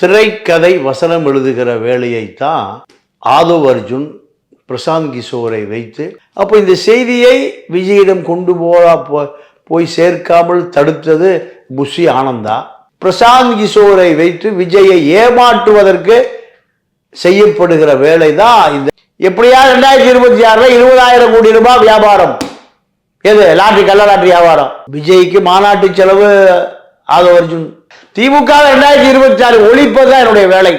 திரைக்கதை வசனம் எழுதுகிற வேலையைத்தான் ஆதவ் அர்ஜுன் பிரசாந்த் கிஷோரை வைத்து, அப்போ இந்த செய்தியை விஜயிடம் கொண்டு போய் சேர்க்காமல் தடுத்தது புஷி ஆனந்தா. பிரசாந்த் கிஷோரை வைத்து விஜயை ஏமாற்றுவதற்கு செய்யப்படுகிற வேலை தான் இந்த. எப்படியா 2026 20,000 கோடி ரூபாய் வியாபாரம். எது? லாட்டரி, கள்ள லாட்டரி வியாபாரம். விஜய்க்கு மாநாட்டு செலவு ஆதவ் அர்ஜுன். திமுக 2026 ஒழிப்பதுதான் என்னுடைய வேலை.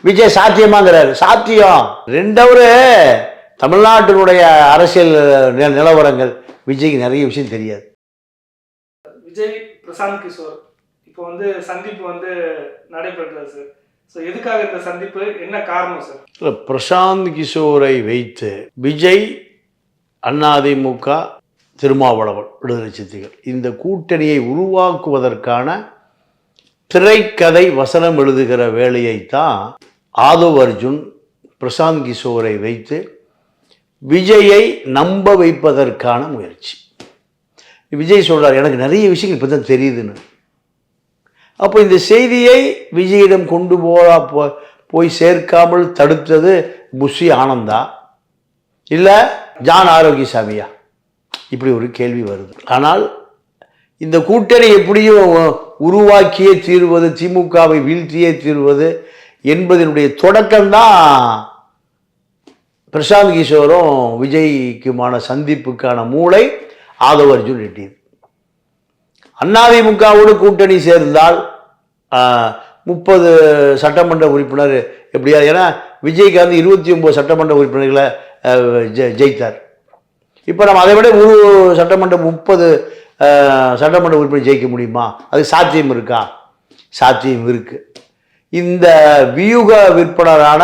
விஜய் சாத்தியமாங்கிறாரு. சாத்தியம். ரெண்டவரு தமிழ்நாட்டினுடைய அரசியல் நிலவரங்கள் விஜய்க்கு நிறைய விஷயம் தெரியாது. விஜய் பிரசாந்த் கிஷோர் இப்போ சந்திப்பு நடைபெற்றது சார். ஸோ எதுக்காக இந்த சந்திப்பு, என்ன காரணம் சார்? பிரசாந்த் கிஷோரை வைத்து விஜய், அதிமுக, திருமாவளவன், விடுதலை சிறுத்தைகள் இந்த கூட்டணியை உருவாக்குவதற்கான திரைக்கதை வசனம் எழுதுகிற வேலையைத்தான் ஆதவ் அர்ஜுன் பிரசாந்த் கிஷோரை வைத்து விஜயை நம்ப வைப்பதற்கான முயற்சி. விஜய் சொல்றார், எனக்கு நிறைய விஷயங்கள் இப்போ தான் தெரியுதுன்னு. அப்போ இந்த செய்தியை விஜயிடம் கொண்டு போய் சேர்க்காமல் தடுத்தது புஷி ஆனந்தா இல்லை ஜான் ஆரோக்கியசாமியா? இப்படி ஒரு கேள்வி வருது. ஆனால் இந்த கூட்டணி எப்படியும் உருவாக்கியே தீர்வது, திமுகவை வீழ்த்தியே தீர்வது என்பதனுடைய தொடக்கம்தான் பிரசாந்த் கிஷோரும் விஜய்க்குமான சந்திப்புக்கான மூளை ஆதவ் அர்ஜுன் ரெட்டி. அதிமுகவோடு கூட்டணி சேர்ந்தால் 30 சட்டமன்ற உறுப்பினர் எப்படியா? ஏன்னா விஜய்க்கு 29 சட்டமன்ற உறுப்பினர்களை ஜெயித்தார். இப்போ நம்ம அதை விட ஒரு சட்டமன்ற 30 சட்டமன்ற உறுப்பினர் ஜெயிக்க முடியுமா? அது சாத்தியம் இருக்கா? சாத்தியம் இருக்கு. இந்த வியூக விற்பனரான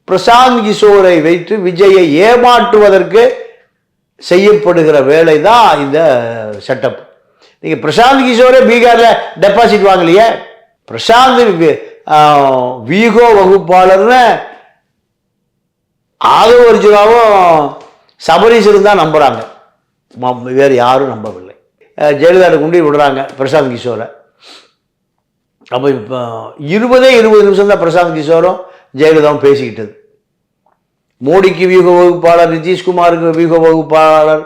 பிரசாந்த் கிஷோரை வைத்து விஜயை ஏமாற்றுவதற்கு செய்யப்படுகிற வேலை தான் இந்த செட்டப். நீங்க பிரசாந்த் கிஷோரே பீகாரில் டெபாசிட் வாங்கலையே. பிரசாந்த் வியூகோ வகுப்பாளர்னு ஆதவ் அர்ஜுனாவும் சபரீசரும் தான் நம்புறாங்க, வேறு யாரும் நம்பவில்லை. ஜெயலலிதா கொண்டு விடுறாங்க பிரசாந்த் கிஷோரை. அப்போ இப்போ 20 நிமிஷம் தான் பிரசாந்த் கிஷோரும் ஜெயலலிதாவும் பேசிக்கிட்டது. மோடிக்கு வியூக வகுப்பாளர், நிதிஷ்குமாருக்கு வியூக வகுப்பாளர்,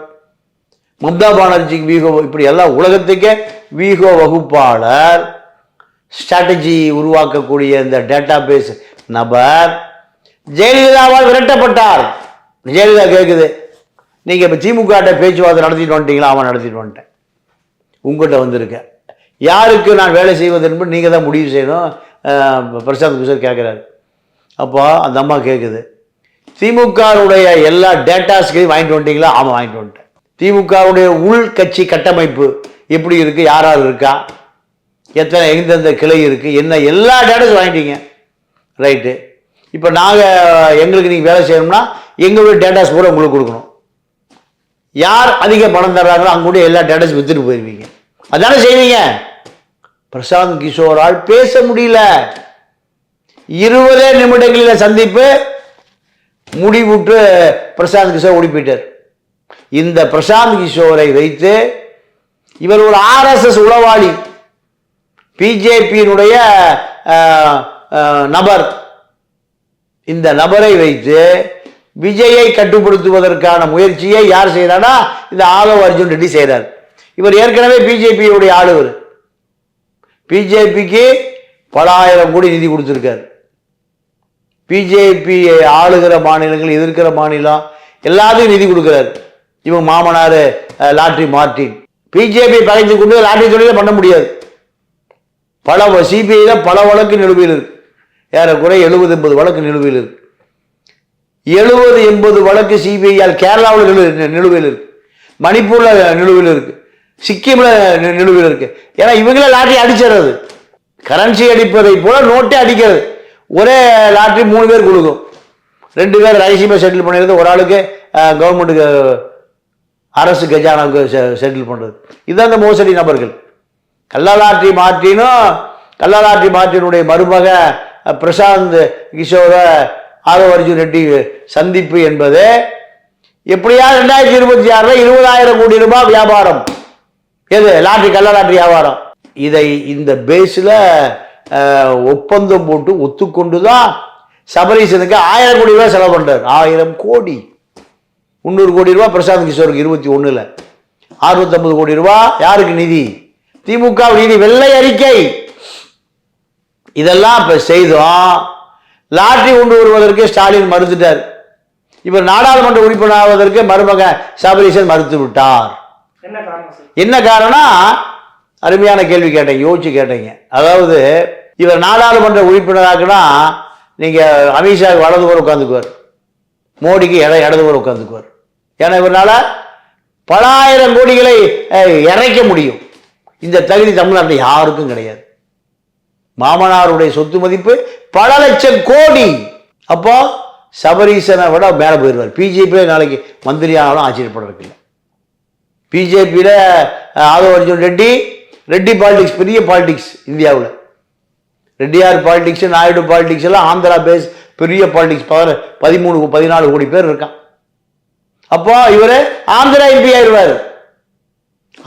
மம்தா பானர்ஜிக்கு வியூக, இப்படி எல்லாம் உலகத்துக்கே வியூக வகுப்பாளர், ஸ்ட்ராட்டஜி உருவாக்கக்கூடிய இந்த டேட்டா பேஸ் நபர் ஜெயலலிதாவால் விரட்டப்பட்டார். ஜெயலலிதா கேட்குது, நீங்கள் இப்போ திமுக பேச்சுவார்த்தை நடத்திட்டு வந்துட்டீங்களா? அவன் நடத்திட்டு வந்துட்டேன், உங்கள்கிட்ட வந்திருக்கேன், யாருக்கு நான் வேலை செய்வது என்பது நீங்கள் தான் முடிவு செய்யணும். பிரசாந்த் கிஷோர் கேட்குறாரு. அப்போ அந்த அம்மா கேட்குது, திமுகவுடைய எல்லா டேட்டாஸ்களையும் வாங்கிட்டு வந்துட்டீங்களா? ஆமாம், வாங்கிட்டு வந்துட்டேன். திமுகவுடைய உள்கட்சி கட்டமைப்பு எப்படி இருக்குது, யார் யார் இருக்கா, எத்தனை எந்தெந்த கிளை இருக்குது, என்ன எல்லா டேட்டாஸும் வாங்கிட்டீங்க. ரைட்டு. இப்போ நாங்கள் எங்களுக்கு நீங்கள் வேலை செய்யணும்னா எங்களுடைய டேட்டாஸ் கூட உங்களுக்கு கொடுக்கணும். யார் அதிக பணம் தர்றாங்களோ அங்கே கூட எல்லா டேட்டாஸும் விற்றுட்டு போயிருவீங்க. அதானே செய்வீங்க. பிரசாந்த் கிஷோரால் பேச முடியல. 20 நிமிடங்களில் சந்திப்பு முடிவுற்று பிரசாந்த் கிஷோர் ஓடி போயிட்டார். இந்த பிரசாந்த் கிஷோரை வைத்து இவர் ஒரு RSS உளவாளி, பிஜேபியினுடைய நபர். இந்த நபரை வைத்து விஜயை கட்டுப்படுத்துவதற்கான முயற்சியை யார் செய்யறானா? இந்த ஆதவ் அர்ஜுன் ரெட்டி செய்கிறார். இவர் ஏற்கனவே பிஜேபியுடைய ஆளுவர். பிஜேபிக்கு பல ஆயிரம் கோடி நிதி கொடுத்துருக்கார். பிஜேபி ஆளுகிற மாநிலங்கள், எதிர்க்கிற மாநிலம் எல்லாத்தையும் நிதி கொடுக்கிறார். இவங்க மாமனார் லாட்ரி மார்டின். பிஜேபி பகைத்து கொண்டு லாட்ரி தொழிலை பண்ண முடியாது. பல சிபிஐயில் பல வழக்கு நிலுவையில் இருக்கு. ஏறக்குறை 70-80 வழக்கு நிலுவையில் இருக்கு. 70-80 வழக்கு சிபிஐயால் கேரளாவில் நிலுவையில் இருக்கு, மணிப்பூரில் நிலுவையில் இருக்கு, சிக்கிமில் நிலுவையில் இருக்கு. ஏன்னா இவங்களே லாட்ரி அடிச்சிடறது, கரன்சி அடிப்பதை போல நோட்டே அடிக்கிறது. ஒரே லாட்ரி 3 பேர் கொடுக்கும். 2 பேர் ரகசியமாக செட்டில் பண்ணிடுறது, ஒரு ஆளுக்கு கவர்மெண்ட்டுக்கு அரசு கஜானாவுக்கு செட்டில் பண்ணுறது. இதுதான் இந்த மோசடி நபர்கள். கள்ள லாட்ரி மார்ட்டினுடைய மருமக பிரசாந்த் கிஷோர ஆதவ் அர்ஜுன் ரெட்டி சந்திப்பு என்பது எப்படியா 2026 20,000 கோடி ரூபாய் வியாபாரம். எது? லாட்ரி, கள்ள லாட்ரி வியாபாரம். இதை இந்த பேஸில் ஒப்பந்தம் போட்டு ஒத்துக்கொண்டு தான் சபரீசனுக்கு 1000 கோடி ரூபாய் செலவு பண்ணுறார். 1000 கோடி. 300 கோடி ரூபாய் பிரசாந்த் கிஷோருக்கு 21ல், 650 கோடி ரூபாய் யாருக்கு நிதி? திமுக நிதி. வெள்ளை அறிக்கை. இதெல்லாம் இப்போ செய்தோம். லாட்டரி கொண்டு வருவதற்கு ஸ்டாலின் மறுத்துட்டார். இவர் நாடாளுமன்ற உறுப்பினர் ஆவதற்கு மருமக சபரீசன் மறுத்து விட்டார். என்ன காரணம்? அருமையான கேள்வி கேட்டீங்க, யோசிச்சு கேட்டீங்க. அதாவது இவர் நாடாளுமன்ற உறுப்பினராக்குனா நீங்கள் அமித்ஷா வலதுபுறம் உட்காந்துக்குவார், மோடிக்கு இடதுபுறம் உட்காந்துக்குவார். ஏன்னா இவரால் பல ஆயிரம் கோடிகளை இறைக்க முடியும். இந்த தகுதி தமிழ்நாட்டில் யாருக்கும் கிடையாது. மாமனாருடைய சொத்து மதிப்பு பல லட்சம் கோடி. அப்போ சபரீசனை விட மேலே போயிடுவார். பிஜேபியில் நாளைக்கு மந்திரி ஆனாலும் ஆச்சரியப்படுறதுக்கு இல்லை. பிஜேபியில் ஆதவ அர்ஜுன் ரெட்டி பாலிடிக்ஸ் பெரிய பாலிடிக்ஸ் இந்தியாவில். ரெட்டியார் பாலிடிக்ஸ், நாயுடு பாலிடிக்ஸ் எல்லாம் ஆந்திரா பேஸ் பெரிய பாலிடிக்ஸ். 13-14 கோடி பேர் இருக்கான். அப்போ இவர் ஆந்திரா எம்பி ஆயிடுவார்,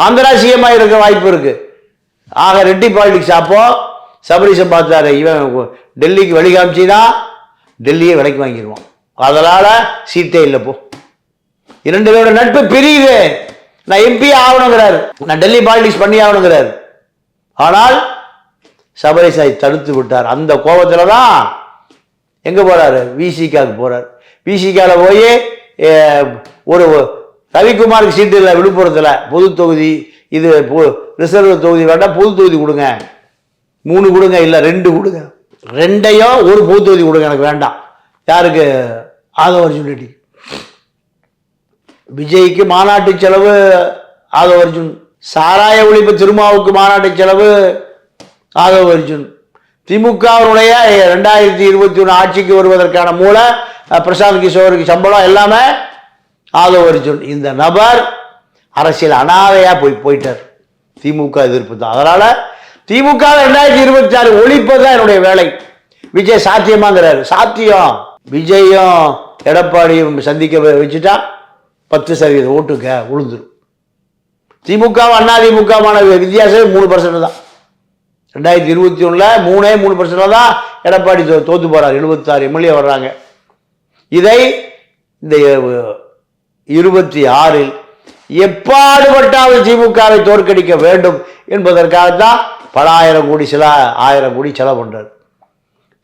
ஆந்திரா சிஎம் ஆகிருக்க வாய்ப்பு இருக்கு. ஆக ரெட்டி பாலிடிக்ஸ். அப்போ சபரீசன் பார்த்தாரு, இவன் டெல்லிக்கு வழி காமிச்சினா டெல்லியை விலைக்கு வாங்கிடுவான், அதனால சீட்டே இல்லை. போ 2 பேரோட நட்பு பிரியுது. நான் எம்பி ஆகணுங்கிறார், நான் டெல்லி பாலிடிக்ஸ் பண்ணி ஆகணுங்கிறார். ஆனால் சபரீசனை தடுத்து விட்டார். அந்த கோபத்தில் தான் எங்கே போகிறாரு? விசிகாவுக்கு போகிறார். விசிகாவில் போய் ஒரு ரவிக்குமாருக்கு சீட்டு இல்லை விழுப்புரத்தில், பொது தொகுதி, இது ரிசர்வ் தொகுதி வேண்டாம், பொது தொகுதி கொடுங்க, 3 கொடுங்க, இல்லை 2 கொடுங்க, 2யும் ஒரு பொது தொகுதி கொடுங்க, எனக்கு வேண்டாம். யாருக்கு? ஆதவ அர்ஜுன் ரெட்டி. விஜய்க்கு மாநாட்டு செலவு ஆதவ அர்ஜுன். சாராய ஒழிப்பு திருமாவுக்கு மாநாட்டு செலவு ஆதவ அர்ஜுன். திமுகவுடைய 2021 ஆட்சிக்கு வருவதற்கான மூல பிரசாந்த் கிஷோருக்கு சம்பளம் எல்லாமே ஆதவ அர்ஜுன். இந்த நபர் அரசியல் அனாதையா போயிட்டார். திமுக எதிர்ப்பு தான். அதனால திமுக 2026 ஒழிப்பது தான் என்னுடைய வேலை. விஜய் சாத்தியமாங்கிறாரு. சாத்தியம். விஜயும் எடப்பாடியும் சந்திக்க வச்சுட்டா 10% ஓட்டுக்க விழுந்துடும். திமுக அதிமுகமான வித்தியாசம் 3% தான். 2021 3% தான் எடப்பாடி தோத்து போறார். 76 எம்எல்ஏ வர்றாங்க. இதை இந்த 26 எப்பாடுபட்டாவது திமுகவை தோற்கடிக்க வேண்டும் என்பதற்காகத்தான் பல ஆயிரம் கோடி 1000 கோடி செலவு பண்றார்.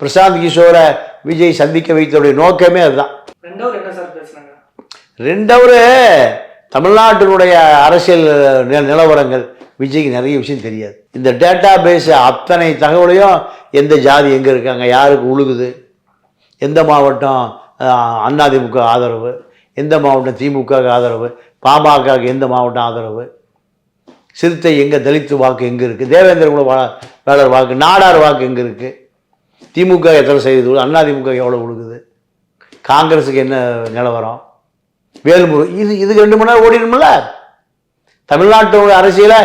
பிரசாந்த் கிஷோரை விஜய் சந்திக்க வைத்தோடைய நோக்கமே அதுதான். 2 தமிழ்நாட்டினுடைய அரசியல் நிலவரங்கள் விஜய்க்கு நிறைய விஷயம் தெரியாது. இந்த டேட்டா பேஸ் அத்தனை தகவலையும் எந்த ஜாதி எங்கே இருக்காங்க, யாருக்கு உழுகுது, எந்த மாவட்டம் அதிமுக ஆதரவு, எந்த மாவட்டம் திமுக ஆதரவு, பாமகவுக்கு எந்த மாவட்டம் ஆதரவு, சிறுத்தை எங்கே, தலித்து வாக்கு எங்கே இருக்குது, தேவேந்திர குல வேளர் வாக்கு, நாடார் வாக்கு எங்கே இருக்குது, திமுக எத்தனை செய்து, அதிமுக எவ்வளோ உழுகுது, காங்கிரஸுக்கு என்ன நிலவரம், வேல்முரு, இதுக்கு 2 மணி நேரம் ஓடிடும்ல. தமிழ்நாட்டு அரசியலை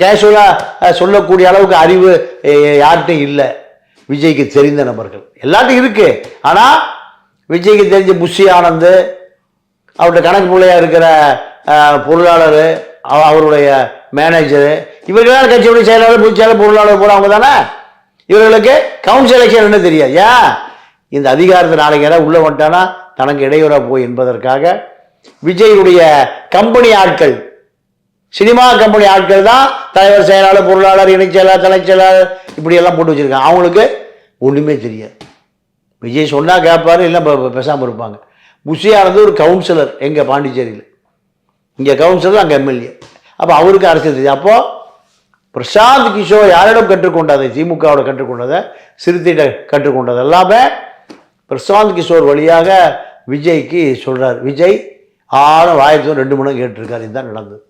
கேஷுவலாக சொல்லக்கூடிய அளவுக்கு அறிவு யார்கிட்டையும் இல்லை. விஜய்க்கு தெரிந்த நபர்கள் எல்லாத்தையும் இருக்கு. ஆனால் விஜய்க்கு தெரிஞ்ச புஷி ஆனந்த், அவருடைய கணக்கு மூலையாக இருக்கிற பொருளாளர், அவருடைய மேனேஜரு, இவர்களால் கட்சியுடைய செயலாளர், பொதுச்செயலாளர், பொருளாளர் போகிறவங்க தானே. இவர்களுக்கு கவுன்சில் எலெக்ஷன் என்ன தெரியாது. ஏன் இந்த அதிகாரத்தை நாளைக்கு யாராவது உள்ள வந்துட்டானா தனக்கு இடையூறாக போய் என்பதற்காக விஜயுடைய கம்பெனி ஆட்கள், சினிமா கம்பெனி ஆட்கள் தான் தலைவர், செயலாளர், பொருளாளர், இணைச் செயலாளர், தலைச் செயலாளர் இப்படியெல்லாம் போட்டு வச்சுருக்காங்க. அவங்களுக்கு ஒன்றுமே தெரியாது. விஜய் சொன்னால் கேட்பாரு, இல்லை பேசாமல் இருப்பாங்க. புஷியானது ஒரு கவுன்சிலர் எங்கள் பாண்டிச்சேரியில், இங்கே கவுன்சிலர், அங்கே எம்எல்ஏ. அப்போ அவருக்கு அரசியல் தெரியும். அப்போது பிரசாந்த் கிஷோர் யாரிடம் கற்றுக்கொண்டதை, திமுகவோட கற்றுக்கொண்டதை, சிறுத்தையிட கற்றுக்கொண்டது எல்லாமே பிரசாந்த் கிஷோர் வழியாக விஜய்க்கு சொல்கிறார். விஜய் வாயத்து 2 மணி நேரம் கேட்டிருக்காரு. இதுதான் நடந்தது.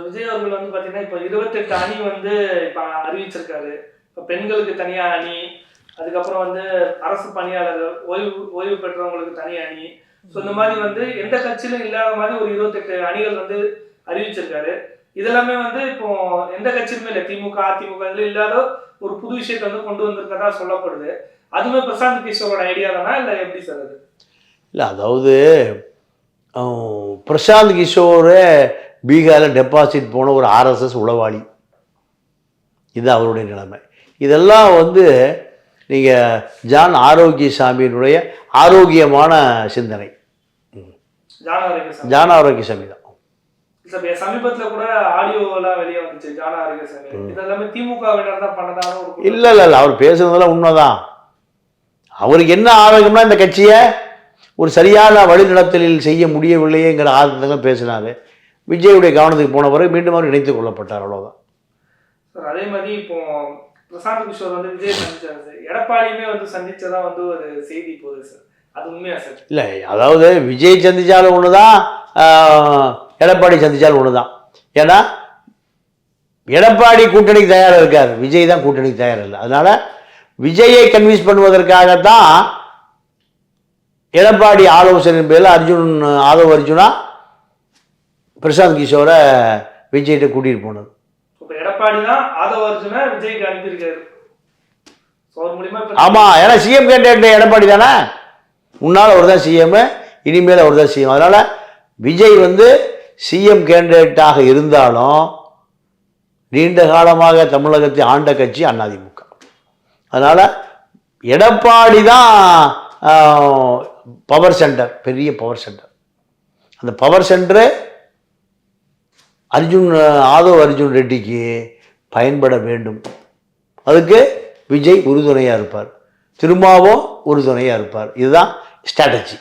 விஜய் அவர்கள் வந்து பார்த்தீங்கன்னா இப்போ 28 அணி வந்து இப்போ அறிவிச்சிருக்காரு. இப்போ பெண்களுக்கு தனியாக அணி, அதுக்கப்புறம் வந்து அரசு பணியாளர்கள், ஓய்வு பெற்றவங்களுக்கு தனி அணி. ஸோ இந்த மாதிரி வந்து எந்த கட்சியிலும் இல்லாத மாதிரி ஒரு 28 அணிகள் வந்து அறிவிச்சிருக்காரு. இதெல்லாமே வந்து இப்போ எந்த கட்சியுமே இல்லை, திமுக அதிமுக இதில் இல்லாத ஒரு புது விஷயத்தை வந்து கொண்டு வந்திருக்கதா சொல்லப்படுது. அதுவுமே பிரசாந்த் கிஷோரோட ஐடியா தானா, இல்லை எப்படி சார் அது? இல்லை, அதாவது பிரசாந்த் கிஷோர் பீகாரில் டெபாசிட் போன ஒரு ஆர்எஸ்எஸ் உளவாளி. இது அவருடைய நிலைமை. இதெல்லாம் வந்து நீங்கள் ஜான் ஆரோக்கியசாமியினுடைய ஆரோக்கியமான சிந்தனை. ஜான் ஆரோக்கியசாமி தான். சமீபத்துல கூட ஆடியோலாம் வெளியே வந்துச்சு ஜான் ஆரோக்கியசாமி. இதெல்லாமே திமுகவினர் தான் பண்ணதான ஒரு இல்லை இல்லை இல்லை, அவர் பேசுனதெல்லாம் உண்மைதான். அவருக்கு என்ன ஆரோக்கியம்னா இந்த கட்சியை ஒரு சரியான வழிநடத்தலில் செய்ய முடியவில்லையேங்கிற ஆர்வத்தில் பேசினார். விஜயுடைய கவனத்துக்கு போன பிறகு மீண்டும் அவர் இணைத்துக் கொள்ளப்பட்டார், அவ்வளோதான். சார் அதே மாதிரி இப்போ பிரசாந்த் கிஷோர் வந்து விஜய் சந்திச்சாரு, எடப்பாடியுமே வந்து சந்திச்சதா வந்து ஒரு செய்தி போகுது சார், அது உண்மையா சார்? இல்லை, அதாவது விஜய் சந்திச்சாலும் ஒன்று தான், எடப்பாடி சந்திச்சாலும் ஒன்று தான். ஏன்னா எடப்பாடி கூட்டணிக்கு தயாராக இருக்கார், விஜய் தான் கூட்டணிக்கு தயாராக இல்லை. அதனால் விஜயை கன்வின்ஸ் பண்ணுவதற்காகத்தான் எடப்பாடி ஆலோசனை பேரில் ஆதவ் அர்ஜுனா பிரசாந்த் கிஷோரை விஜய்கிட்ட கூட்டிகிட்டு போனது. எடப்பாடி தான் ஆதவ் அர்ஜுனா விஜய்க்கு அனுப்பியிருக்காரு. ஆமாம், ஏன்னா சிஎம் கேண்டிடேட் எடப்பாடி தானே, முன்னால் அவர் தான் சிஎம், இனிமேல் அவர் தான் சிஎம். அதனால் விஜய் வந்து சிஎம் கேண்டிடேட்டாக இருந்தாலும் நீண்ட காலமாக தமிழகத்தை ஆண்ட கட்சி அதிமுக. அதனால் எடப்பாடி தான் பவர் சென்டர், பெரிய பவர் சென்டர். அந்த பவர் சென்டரு ஆதவ் அர்ஜுன் ரெட்டிக்கு பயன்பட வேண்டும். அதுக்கு விஜய் உறுதுணையாக இருப்பார், திரும்பவும் உறுதுணையாக இருப்பார். இதுதான் ஸ்ட்ராட்டஜி.